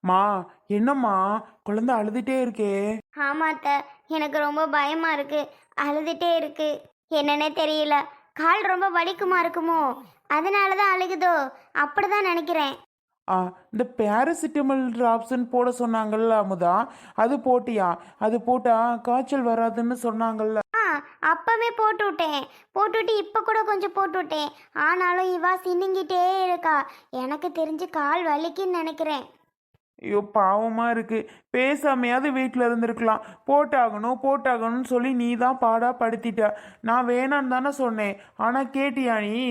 மா, என்னம்மா குழந்தை அழுதுட்டே இருக்கே? ஆமா அத்தை, எனக்கு ரொம்ப பயமா இருக்கு. அழுதுட்டே இருக்கு. என்னன்னே தெரியல. கால் ரொம்ப வலிக்குமா இருக்குமோ, அதனால தான் அழுகுதோ, அப்படிதான் நினைக்கிறேன். ஆ, இந்த பேராசிட்டமல் டிராப்ஸ்ன்னு போட சொன்னாங்கல்ல அமுதா, அது போட்டியா? அது போட்டா காய்ச்சல் வராதுன்னு சொன்னாங்கல்ல. ஆ, அப்பவே போட்டு விட்டேன். போட்டுவிட்டு இப்போ கூட கொஞ்சம் போட்டு விட்டேன். ஆனாலும் இவா சினுங்கிட்டே இருக்கா. எனக்கு தெரிஞ்சு கால் வலிக்குன்னு நினைக்கிறேன். ஐயோ பாவமா இருக்கு. பேசாமையாவது வீட்டில் இருந்திருக்கலாம். போட்டாகணும் போட்டாகணும்னு சொல்லி நீ தான் பாடா படுத்திட்ட. நான் வேணான்னு தானே சொன்னேன். ஆனால் கேட்டியா நீ?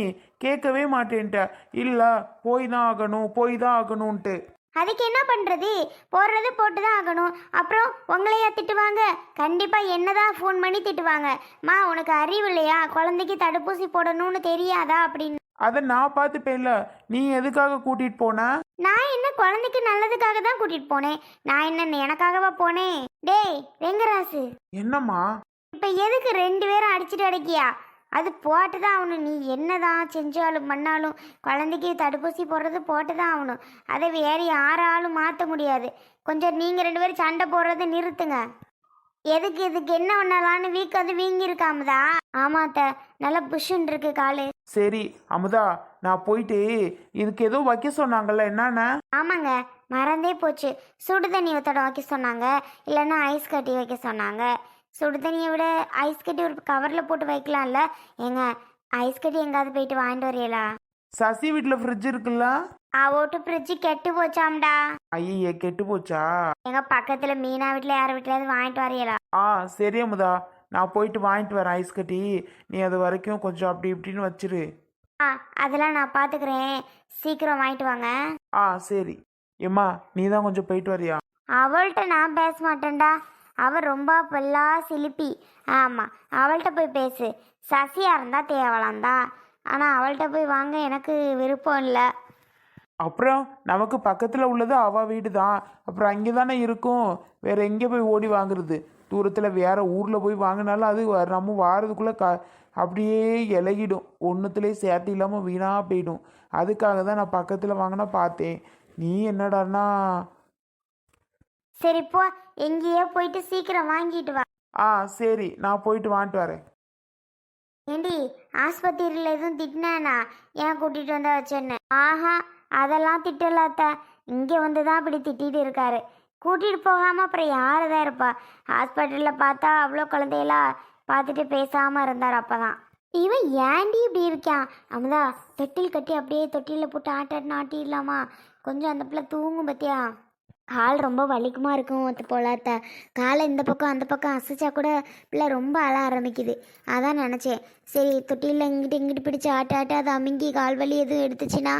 கேட்கவே மாட்டேன்ட்ட. இல்லை, போய் தான் ஆகணும் போய் தான் ஆகணும்ன்ட்டு. அதுக்கு என்ன பண்றது? போடுறது போட்டு தான் ஆகணும். அப்புறம் உங்களையா திட்டுவாங்க? கண்டிப்பா என்னதான் ஃபோன் பண்ணி திட்டுவாங்க. மா, உனக்கு அறிவு இல்லையா? குழந்தைக்கு தடுப்பூசி போடணும்னு தெரியாதா அப்படின்னு. அதை நான் பார்த்துப்பேன்ல. நீ எதுக்காக கூட்டிட்டு போன? நான் என்ன குழந்தைக்கு நல்லதுக்காக தான் கூட்டிட்டு போனேன். நான் என்ன எனக்காகவா போனேன்? டேய் ரெங்கராசு, என்னம்மா? இப்ப எதுக்கு ரெண்டு பேரும் அடிச்சுட்டு அடக்கியா? அது போட்டு தான் ஆகணும். நீ என்னதான் செஞ்சாலும் பண்ணாலும் குழந்தைக்கு தடுப்பூசி போடுறது போட்டு தான் ஆகணும். அதை வேறு யாராலும் மாற்ற முடியாது. கொஞ்சம் நீங்கள் ரெண்டு பேரும் சண்டை போடுறதை நிறுத்துங்க. எதுக்கு இதுக்கு என்ன பண்ணலான்னு வீக்கு வந்து வீங்கி இருக்காமதா? ஆமாத்த, நல்லா புஷ்ஷுன்னு இருக்கு காலு. சரி அமுதா, நான் போயிட்டு இதுக்கு ஏதோ வைக்க சொன்னாங்கல்ல, என்னென்ன? ஆமாங்க, மறந்தே போச்சு. சுடு தண்ணி ஊத்தட வைக்க சொன்னாங்க, இல்லைன்னா ஐஸ் கட்டி வைக்க சொன்னாங்க. சுடு தண்ணியை விட ஐஸ் கட்டி ஒரு கவரில் போட்டு வைக்கலாம்ல. ஏங்க, ஐஸ் கட்டி எங்காவது போயிட்டு வாங்கிட்டு வரீங்களா? சசி வீட்டில் ஃப்ரிட்ஜ் இருக்குல்ல? ஓட்டு ஃப்ரிட்ஜு கெட்டு போச்சாம்டா. ஐயே, கெட்டு போச்சா? எங்க பக்கத்தில் மீனா வீட்டில் யார் வீட்டிலாவது வாங்கிட்டு வரீங்களா? சரி அமுதா, நான் போயிட்டு வாங்கிட்டு வரேன் ஐஸ் கட்டி. நீ அது வரைக்கும் கொஞ்சம் அப்படி இப்படின்னு வச்சிரு. அதெல்லாம் நான் பார்த்துக்கிறேன். சீக்கிரம் வாங்கிட்டு வாங்க. சரி. ஏம்மா, நீ தான் கொஞ்சம் போயிட்டு வரியா? அவள்கிட்ட நான் பேச மாட்டேன்டா. அவள் ரொம்ப பல்லா சிலிப்பி. ஆமாம், அவள்கிட்ட போய் பேசு. சசியாக இருந்தால் தேவலாம்தான். ஆனால் அவள்கிட்ட போய் வாங்க எனக்கு விருப்பம் இல்லை. அப்புறம் நமக்கு பக்கத்தில் உள்ளது அவ வீடு தான். அப்புறம் அங்கே தானே இருக்கும். வேற எங்கே போய் ஓடி வாங்குறது? தூரத்தில் வேற ஊரில் போய் வாங்கினாலும் அது நம்ம வாரதுக்குள்ளே அப்படியே இலகிடும். ஒன்றுத்துலேயே சேர்த்து இல்லாமல் வீணாக போயிடும். அதுக்காக தான் நான் பக்கத்தில் வாங்கினா பார்த்தேன். நீ என்னடான்னா? சரி போ, எங்கேயோ போயிட்டு சீக்கிரம் வாங்கிட்டு வா. சரி, நான் போயிட்டு வாங்கிட்டு வரேன். ஏண்டி, ஆஸ்பத்திரியில் எதுவும் திட்டினேனா? ஏன் கூட்டிகிட்டு வந்தா வச்சேன்னு? அதெல்லாம் திட்டலாத்த. இங்கே வந்து தான் அப்படி திட்டிகிட்டு இருக்காரு. கூட்டிகிட்டு போகாமல் அப்புறம் யார் தான் இருப்பா? ஹாஸ்பிட்டலில் பார்த்தா அவ்வளோ குழந்தையெல்லாம் பார்த்துட்டு பேசாமல் இருந்தார். அப்போ தான் இவன் ஏண்டி இப்படி இருக்கான்? அமுதா, தொட்டில் கட்டி அப்படியே தொட்டிலில் போட்டு ஆட்டாட்டினா ஆட்டிடலாமா? கொஞ்சம் அந்த பிள்ளை தூங்கும் பத்தியா? கால் ரொம்ப வலிக்குமா இருக்கும் அது போலாத்த. காலை இந்த பக்கம் அந்த பக்கம் அசைச்சா கூட பிள்ளை ரொம்ப அழ ஆரம்பிக்குது. அதான் நினச்சேன், சரி தொட்டியில் இங்கிட்டு இங்கிட்டு பிடிச்சி ஆட்ட அது அமுங்கி கால் வலி எதுவும் எடுத்துச்சுன்னா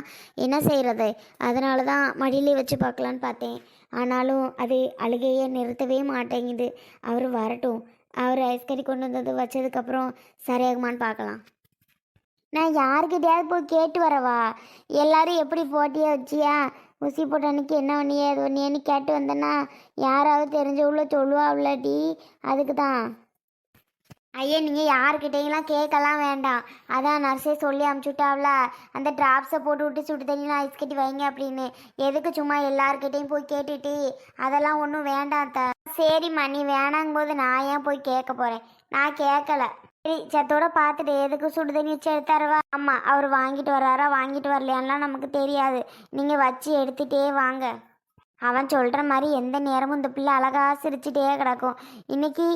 என்ன செய்கிறது? அதனால தான் மடியிலே வச்சு பார்க்கலான்னு பார்த்தேன். ஆனாலும் அது அழுகையே நிறுத்தவே மாட்டேங்குது. அவர் வரட்டும். அவர் ஐஸ்கறி கொண்டு வந்தது வச்சதுக்கப்புறம் சரியாகுமான்னு பார்க்கலாம். நான் யாருக்கிட்டையாவது போய் கேட்டு வரவா? எல்லாரும் எப்படி போட்டியா வச்சியா? ஊசி போட்ட அன்னைக்கு என்ன பண்ணியே அது பண்ணியேன்னு கேட்டு வந்தேன்னா யாராவது தெரிஞ்சவுள்ள சொல்லுவா இல்லாட்டி. அதுக்கு தான். ஐயா, நீங்கள் யாருக்கிட்டையெல்லாம் கேட்கலாம் வேண்டாம். அதான் நர்ஸே சொல்லி அமுச்சுட்டாவ்ல, அந்த ட்ராப்ஸை போட்டு விட்டு சுடு தண்ணிலாம் ஐஸ் கட்டி வைங்க அப்படின்னு. எதுக்கு சும்மா எல்லாருக்கிட்டையும் போய் கேட்டுட்டு? அதெல்லாம் ஒன்றும் வேண்டாம் த. சரிம்மா, நீ வேணாங்கும் போது நான் ஏன் போய் கேட்க போகிறேன்? நான் கேட்கல. சரி, சத்தோட பார்த்துட்டு எதுக்கு சுடு தண்ணி வச்சு எடுத்தாருவா? ஆமாம், அவர் வாங்கிட்டு வர்றாரா வாங்கிட்டு வரலையான்லாம் நமக்கு தெரியாது. நீங்கள் வச்சு எடுத்துகிட்டே வாங்க. அவன் சொல்கிற மாதிரி எந்த நேரமும் இந்த பிள்ளை அழகா சிரிச்சுட்டே கிடக்கும். இன்னைக்கு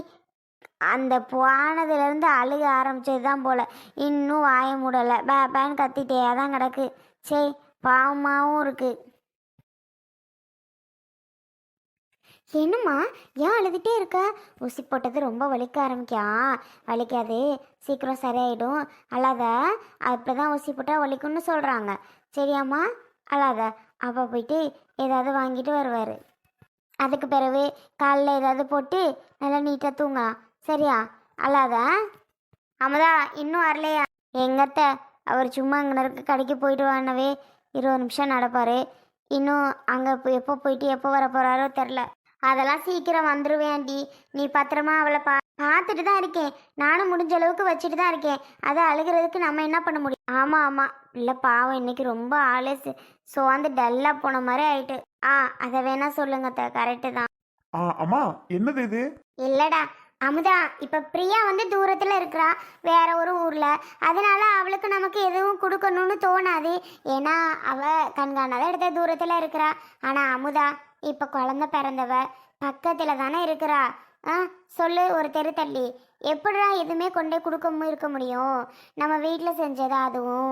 அந்த போனதுலேருந்து அழுக ஆரம்பிச்சது தான் போல். இன்னும் வாய மூடலை. பேன்னு கத்திட்டே தான் கிடக்கு. சரி, பாவமாகவும் இருக்குது. என்னம்மா, ஏன் அழுதுகிட்டே இருக்க? ஊசி போட்டது ரொம்ப வலிக்க ஆரம்பிக்கா? வலிக்காது, சீக்கிரம் சரியாயிடும். அழாத. அப்போ தான் ஊசி போட்டால் வலிக்கும்னு சொல்கிறாங்க. சரியாம்மா, அழாத. அப்போ போயிட்டு ஏதாவது வாங்கிட்டு வருவார். அதுக்கு பிறகு காலைல ஏதாவது போட்டு நல்லா நீட்டாக தூங்கலாம். சரியா? அழாத. அமதா, இன்னும் வரலையா? எங்கத்த, அவர் சும்மா அங்கே இருக்க கடைக்கு போயிட்டு வானவே 20 நிமிஷம் நடப்பார். இன்னும் அங்கே எப்போ போயிட்டு எப்போ வர போகிறாரோ தெரில. அதெல்லாம் சீக்கிரம் வந்துடுவேன்டி. நீ பத்திரமா அவளை பார்த்துட்டு தான் இருக்கேன். நானும் முடிஞ்ச அளவுக்கு வச்சுட்டு தான் இருக்கேன். அதை அழுகிறதுக்கு நம்ம என்ன பண்ண முடியும்? ஆமாம் ஆமாம், இல்லை பாவம் இன்னைக்கு ரொம்ப ஆளே சோர்ந்து டல்லாக போன மாதிரி ஆயிட்டு. அதை வேணா சொல்லுங்க கரெக்டு தான். அம்மா என்னது இது? இல்லடா அமுதா, இப்ப பிரியா வந்து தூரத்துல இருக்கிறா, வேற ஒரு ஊர்ல. அதனால அவளுக்கு நமக்கு எதுவும் கொடுக்கணும்னு தோணாது. ஏன்னா அவ கண்காணாத இடத்த தூரத்துல இருக்கிறா. ஆனா அமுதா இப்ப குழந்தை பிறந்தவ பக்கத்துல தானே இருக்கிறா. சொல்லு, ஒரு தெரு தள்ளி எப்படிடா எதுவுமே கொண்டே கொடுக்க இருக்க முடியும்? நம்ம வீட்டில் செஞ்சதா அதுவும்.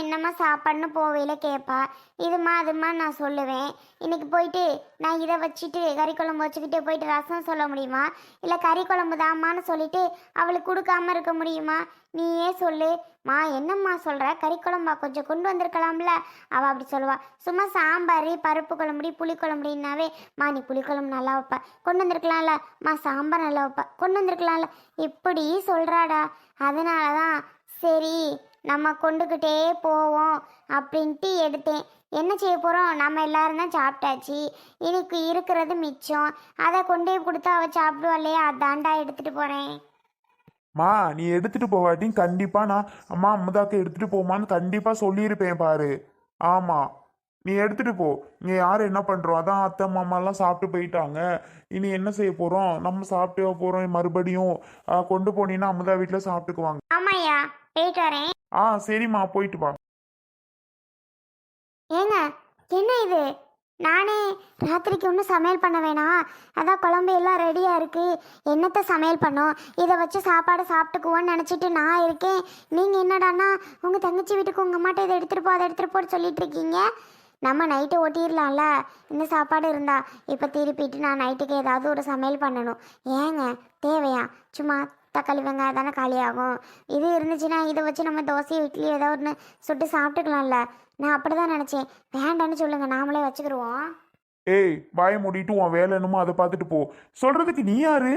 என்னம்மா சாப்பாடுன்னு போவையில் கேட்பா. இதுமா அதுமா நான் சொல்லுவேன். இன்னைக்கு போயிட்டு நான் இதை வச்சுட்டு கறி குழம்பு வச்சுக்கிட்டு போயிட்டு ரசம் சொல்ல முடியுமா? இல்லை கறி குழம்பு தாம்மான்னு சொல்லிட்டு அவளுக்கு கொடுக்காம இருக்க முடியுமா? நீயே சொல்லு. என்னம்மா சொல்கிற? கறி குழம்பா கொஞ்சம் கொண்டு வந்திருக்கலாம்ல. அவள் அப்படி சொல்லுவா. சும்மா சாம்பார் பருப்பு குழம்புடி புளி குழம்புடின்னாவே நீ புளிக்குழம்பு நல்லா வைப்ப, கொண்டு வந்திருக்கலாம்ல. சாம்பார் நல்லா வைப்ப, கொண்டு வந்திருக்கலாம்ல. இப்படி சொல்கிறாடா. அதனால தான் சரி நம்ம கொண்டுக்கிட்டே போவோம் அப்படின்ட்டு எடுத்தேன். என்ன செய்ய போகிறோம்? நம்ம எல்லாரும் தான் சாப்பிட்டாச்சு. இன்னைக்கு இருக்கிறது மிச்சம். அதை கொண்டே கொடுத்தா அவள் சாப்பிடுவா இல்லையா? அதாண்டா எடுத்துகிட்டு போகிறேன். நீ எடுத்துட்டு போவாட்டி கண்டிப்பா நான் அமுதாக்கு எடுத்துட்டு போமான்னு கண்டிப்பா சொல்லியிருப்பேன் பாரு. ஆமா, நீ எடுத்துட்டு போ. இங்கே யார் என்ன பண்ணுறோம்? அதான் அத்தை மாமாலாம் சாப்பிட்டு போயிட்டாங்க. இனி என்ன செய்ய போகிறோம்? நம்ம சாப்பிட்டே போகிறோம். மறுபடியும் கொண்டு போனீங்கன்னா அமுதா வீட்டில் சாப்பிட்டுக்குவாங்க. ஆமாய்யா, போயிட்டு வரேன். சரிம்மா, போயிட்டு வா. ஏங்க என்ன இது? நானே ராத்திரிக்கு ஒன்றும் சமையல் பண்ண வேணாம், அதான் குழம்பு எல்லாம் ரெடியாக இருக்குது, என்னத்தை சமையல் பண்ணோம், இதை வச்சு சாப்பாடு சாப்பிட்டுக்குவோன்னு நினச்சிட்டு நான் இருக்கேன். நீங்கள் என்னடான்னா உங்கள் தங்கச்சி வீட்டுக்கு உங்கள் அம்மாட்ட இதை எடுத்துகிட்டு போ அதை எடுத்துகிட்டு போன்னு சொல்லிட்டு இருக்கீங்க. நம்ம நைட்டு ஓட்டிடலாம்ல இந்த சாப்பாடு இருந்தா. இப்போ திருப்பிட்டு நான் நைட்டுக்கு ஏதாவது ஒரு சமையல் பண்ணணும். ஏங்க தேவையா? சும்மா தக்காளி வெங்காயம் தானே காலியாகும். இது இருந்துச்சுன்னா இதை வச்சு நம்ம தோசை இட்லி ஏதாவது ஒன்று சுட்டு சாப்பிட்டுக்கலாம்ல. நான் அப்படி தான் நினச்சேன். வேண்டான்னு சொல்லுங்கள், நாமளே வச்சுக்கிடுவோம். ஏய், வாய மூடிட்டு உன் வேலை என்னமோ அதை பார்த்துட்டு போ. சொல்கிறதுக்கு நீ யாரு?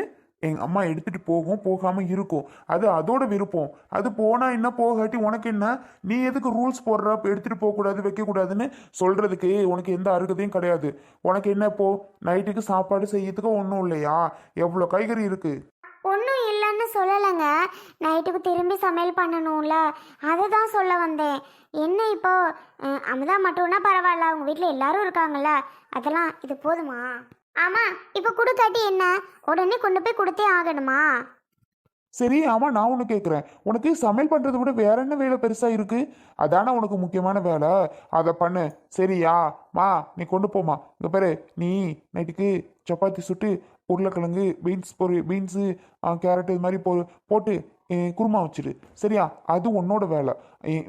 எங்கள் அம்மா எடுத்துகிட்டு போகும், போகாமல் இருக்கும், அது அதோட விருப்பம். அது போனால் என்ன, போகாட்டி உனக்கு என்ன? நீ எதுக்கு ரூல்ஸ் போடுற? எடுத்துகிட்டு போகக்கூடாது வைக்கக்கூடாதுன்னு சொல்கிறதுக்கு உனக்கு எந்த அருகதையும் கிடையாது. உனக்கு என்ன இப்போ நைட்டுக்கு சாப்பாடு செய்யறதுக்கு ஒன்றும் இல்லையா? எவ்வளோ காய்கறி இருக்குது? ஒன்றும் இல்லைன்னு சொல்லலைங்க. நைட்டுக்கு திரும்பி சமையல் பண்ணணும்ல, அதை தான் சொல்ல வந்தேன். என்ன இப்போ அமுதா மட்டும்னா பரவாயில்ல, அவங்க வீட்டில் எல்லாரும் இருக்காங்கல்ல, அதெல்லாம் இது போதுமா? ஆமாம், இப்போ கொடுக்காட்டி என்ன, உடனே கொண்டு போய் கொடுத்தே ஆகணுமா? சரி, ஆமாம், நான் ஒன்று கேட்குறேன். உனக்கு சமையல் பண்ணுறதை விட வேற என்ன வேலை பெருசாக இருக்குது? அதானே உனக்கு முக்கியமான வேலை, அதை பண்ணு. சரியா? நீ கொண்டு போமா. இங்கே பாரு, நீ நைட்டுக்கு சப்பாத்தி சுட்டு உருளைக்கிழங்கு பீன்ஸு கேரட் இது மாதிரி போட்டு குருமா வச்சுடு. சரியா? அது உன்னோட வேலை.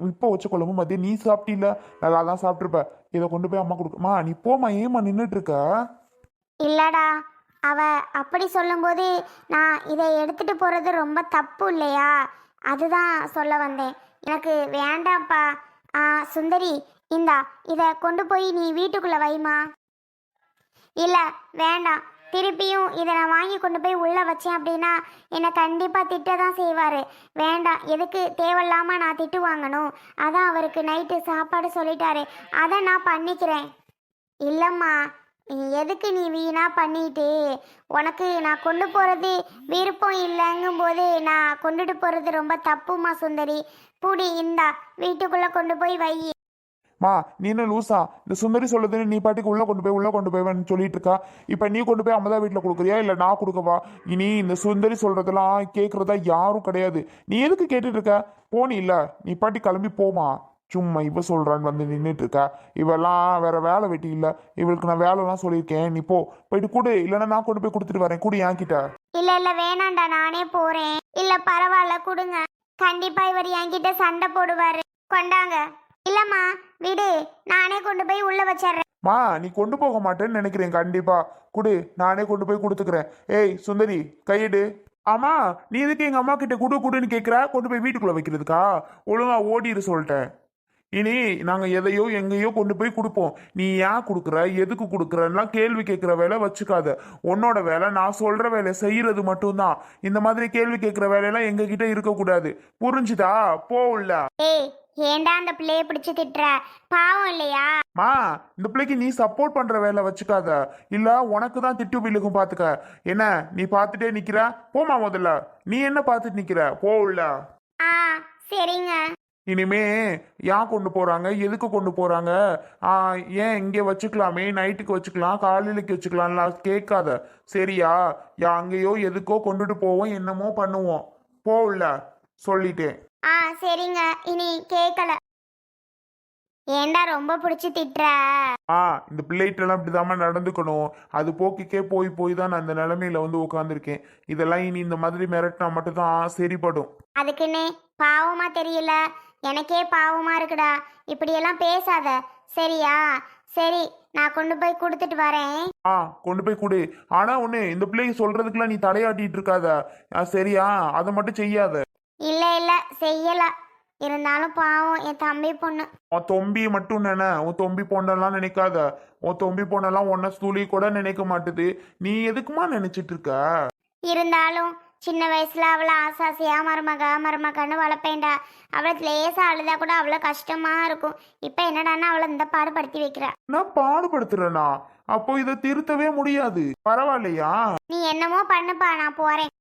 இப்போ வச்ச குழம்பு மதியம் நீ சாப்பிட்டில்ல, நல்லா தான் சாப்பிட்ருப்ப. இதை கொண்டு போய் அம்மா கொடுக்குமா. நீ போமா, ஏமா நின்றுட்டு இருக்க? இல்லடா, அவ அப்படி சொல்லும்போது நான் இதை எடுத்துட்டு போகிறது ரொம்ப தப்பு இல்லையா? அதுதான் சொல்ல வந்தேன். எனக்கு வேண்டாம்ப்பா. சுந்தரி, இந்தா இதை கொண்டு போய் நீ வீட்டுக்குள்ளே வைமா. இல்லை வேண்டாம், திருப்பியும் இதை நான் வாங்கி கொண்டு போய் உள்ளே வச்சேன் அப்படின்னா என்னை கண்டிப்பாக திட்ட தான் செய்வார். வேண்டாம், எதுக்கு தேவையில்லாமல் நான் திட்டு வாங்கணும்? அதான் அவருக்கு நைட்டு சாப்பாடு சொல்லிட்டாரு, அதை நான் பண்ணிக்கிறேன். இல்லைம்மா, எதுக்கு நீ வீணா பண்ணிட்டு? உனக்கு நான் கொண்டு போகிறது விருப்பம் இல்லைங்கும் போது நான் கொண்டுட்டு போகிறது ரொம்ப தப்புமா சுந்தரி. பூடி, இந்தா வீட்டுக்குள்ளே கொண்டு போய் வை. நீ என்ன லூசா? இந்த சுந்தரி சொல்லுதுன்னு நீ பாட்டுக்கு உள்ளே கொண்டு போய்வேன்னு சொல்லிட்டு இருக்கா. இப்போ நீ கொண்டு போய் அம்மதா வீட்டில் கொடுக்குறியா இல்லை நான் கொடுக்கவா? இனி இந்த சுந்தரி சொல்கிறதெல்லாம் கேட்குறதா யாரும் கிடையாது. நீ எதுக்கு கேட்டுட்டு இருக்க? போனி இல்லை, நீ பாட்டி கிளம்பி போமா. சும்மா இவ சொல்கிறான்னு வந்து நின்றுட்டு இருக்கா. இவெல்லாம் வேற வேலை வெட்டி இல்லை. இவளுக்கு நான் வேலைலாம் சொல்லியிருக்கேன். நீ போயிட்டு கொடு, இல்லைன்னா நான் கொண்டு போய் கொடுத்துட்டு வரேன். கொடு என்கிட்ட. இல்லை வேணாண்டா, நானே போகிறேன். இல்லை பரவாயில்ல, கொடுங்க. கண்டிப்பாக இவர் என்கிட்ட சண்டை போடுவார். கொண்டாங்க. இல்லைம்மா விடு, நானே கொண்டு போய் உள்ளே வச்சிட்றேன். நீ கொண்டு போக மாட்டேன்னு நினைக்கிறேன். கண்டிப்பா கொடு, நானே கொண்டு போய் கொடுத்துக்கிறேன். ஏய் சுந்தரி, கையிடு. ஆமா, நீ எதுக்கு எங்கள் அம்மா கிட்ட குடுன்னு கேட்குற? கொண்டு போய் வீட்டுக்குள்ளே வைக்கிறதுக்கா? ஒழுங்கா ஓடிடு சொல்லிட்டேன். இனி நாங்கள் எதையோ எங்கேயோ கொண்டு போய் கொடுப்போம். நீ ஏன் கொடுக்குற, எதுக்கு கொடுக்குறலாம் கேள்வி கேட்குற வேலை வச்சுக்காத. உன்னோட வேலை நான் சொல்கிற வேலை செய்கிறது மட்டும்தான். இந்த மாதிரி கேள்வி கேட்குற வேலையெல்லாம் எங்ககிட்ட இருக்கக்கூடாது. புரிஞ்சுதா? போகல. ஏய் ஏண்டா அந்த பிள்ளைய பிடிச்சு திட்டுற? பாவம் இல்லையா? மா, இந்த பிள்ளைக்கு நீ சப்போர்ட் பண்ற வேலை வச்சுக்காத. இல்ல உனக்கு தான் திட்டு விழுகும் பாத்துக்க. என்ன நீ பார்த்துட்டே நிக்கிற? போமா முதல்ல. நீ என்ன பார்த்துட்டு நிக்கிற? போ உள்ள. ஆ சரிங்க. இனிமே ஏன் கொண்டு போறாங்க, எதுக்கு கொண்டு போறாங்க, ஏன் இங்கே வச்சுக்கலாமே, நைட்டுக்கு வச்சுக்கலாம், காலையிலக்கு வச்சுக்கலாம்லாம் கேட்காத. சரியா? அங்கேயோ எதுக்கோ கொண்டுட்டு போவோம், என்னமோ பண்ணுவோம். போகல சொல்லிட்டேன். ஆ சரிங்க, இனி கேட்கல. ஏண்டா ரொம்ப பிடிச்சி திட்டுற? இந்த பிள்ளைகிட்டலாம் இப்படிதாம்மா நடந்துக்கணும். அது போக்கிக்கே போய் போய் தான் நான் இந்த நிலைமையில வந்து உட்காந்துருக்கேன். இதெல்லாம் இனி இந்த மாதிரி மிரட்டினா மட்டும்தான் சரிப்படும். அதுக்குன்னு பாவமா தெரியல? எனக்கே பாவமா இருக்குடா. இப்படியெல்லாம் பேசாத சரியா? சரி, நான் கொண்டு போய் கொடுத்துட்டு வரேன். கொண்டு போய் கொடு. ஆனா ஒண்ணு, இந்த பிள்ளைக்கு சொல்றதுக்குலாம் நீ தலையாட்டிட்டு இருக்காத. சரியா? அதை மட்டும் செய்யாத. இல்ல இல்ல செய்யல. இருந்தாலும் பாவம் என் தம்பி பொண்ணு. உன் தொம்பி மட்டும் உன் தொம்பி பொண்ணெல்லாம் நினைக்காத. உன் தொம்பி பொண்ணெல்லாம் உன்ன துளி கூட நினைக்க மாட்டுது. நீ எதுக்குமா நினைச்சிட்டு இருக்க? இருந்தாலும் சின்ன வயசுல அவளை ஆசாசியா மருமகன்னு வளர்ப்பேன்டா. அவளை லேசா அழுதா கூட அவ்வளோ கஷ்டமா இருக்கும். இப்ப என்னடான்னா அவளை இந்த பாடுபடுத்தி வைக்கிற. நான் பாடுபடுத்துறேனா? அப்போ இதை திருத்தவே முடியாது. பரவாயில்லையா? நீ என்னமோ பண்ணுப்பா, நான் போறேன்.